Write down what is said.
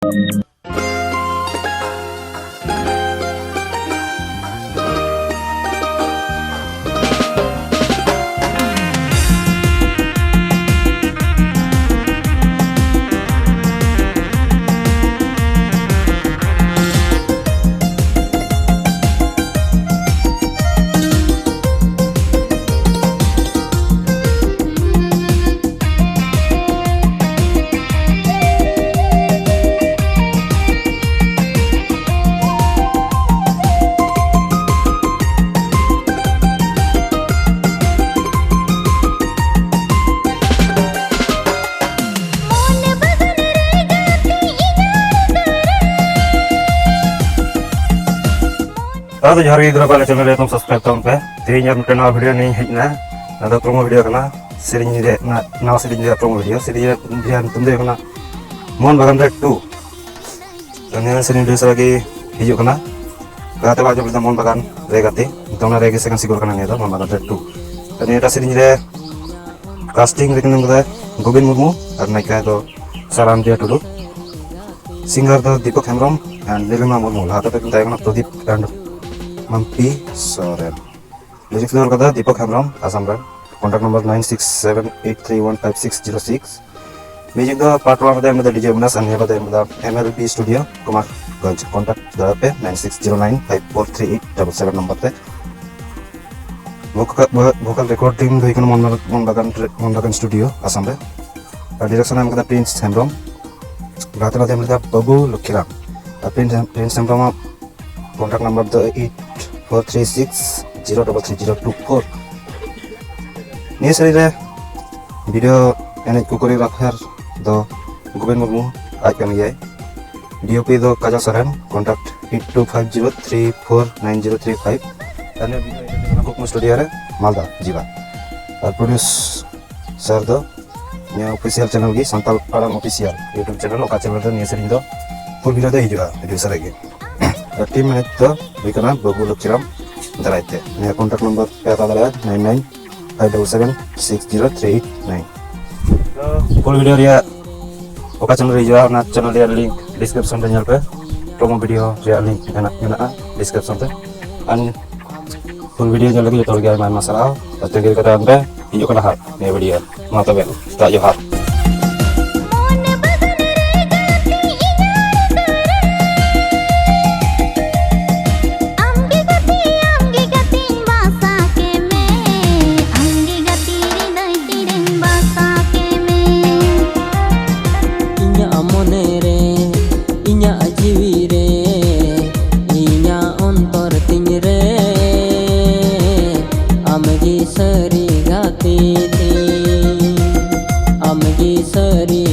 तो जहाँ गिरा पाले चैनल तुम सब्सक्राइब तम पे तेज नवा वीडियो नहीं हजना ना प्रोमो वीडियो करना सेरिंग रे नवा सेरिंग रे प्रोमो वीडियो सेरिंग रे तुम दे करना मोहन बागान रे 2 तने सेरिंग रे सगी हिजु करना गाते बाजो बिदा मोहन बागान रे गाते तोना रे सेकंड सिगुर करना ने मोहन बागान रे 2 तने एटा सेरिंग रे कास्टिंग रे कने गदा गोविंद मुर्मू और नायिका तो साराम दिया टुडू सिंगर तो दीपक हेम्ब्रम एंड नीलिमा मुर्मू हाथ पे तायगना Pradeep and Mampi Soren. Lyrics door kada Deepak Hemram Assam Brand. Contact number 9678315606. Music the part 1 of the DJ Munas and the MLP Studio Kumar Ganj. Contact the pe 9609543877 number pe. Vocal recording the Monbagan Studio Assam Brand. Direction am kada Prince Hemram. Gatana them the Babu Lukiram. Prince Hemram contact number the 8436033024. Ni sari video ene choreographer do Govind Murmu icon ye DOP do Kajal Soren contact 8250349035 ane video ene Kukmu studio re Malda Jiva और produce sir दो ने official channel की Santal पाड़म official YouTube channel ओका channel दो ने सरी दो full video दे हिजुआ video sir के टीम में तो बिकना बबू लक्षिराम दराइते ने कांटेक्ट नंबर पे आता है 9957760389 तो फुल वीडियो रिया ओका चैनल रिजुआ ना चैनल रिया लिंक डिस्क्रिप्शन पे पे प्रोमो वीडियो रिया लिंक ना डिस्क्रिप्शन पे अन फुल वीडियो जो लगी तो गया मैं मसला तो तेरे कथा अंदर हिजो कना हाथ ने वीडियो मा तबे ता जो हाथ Amgi sari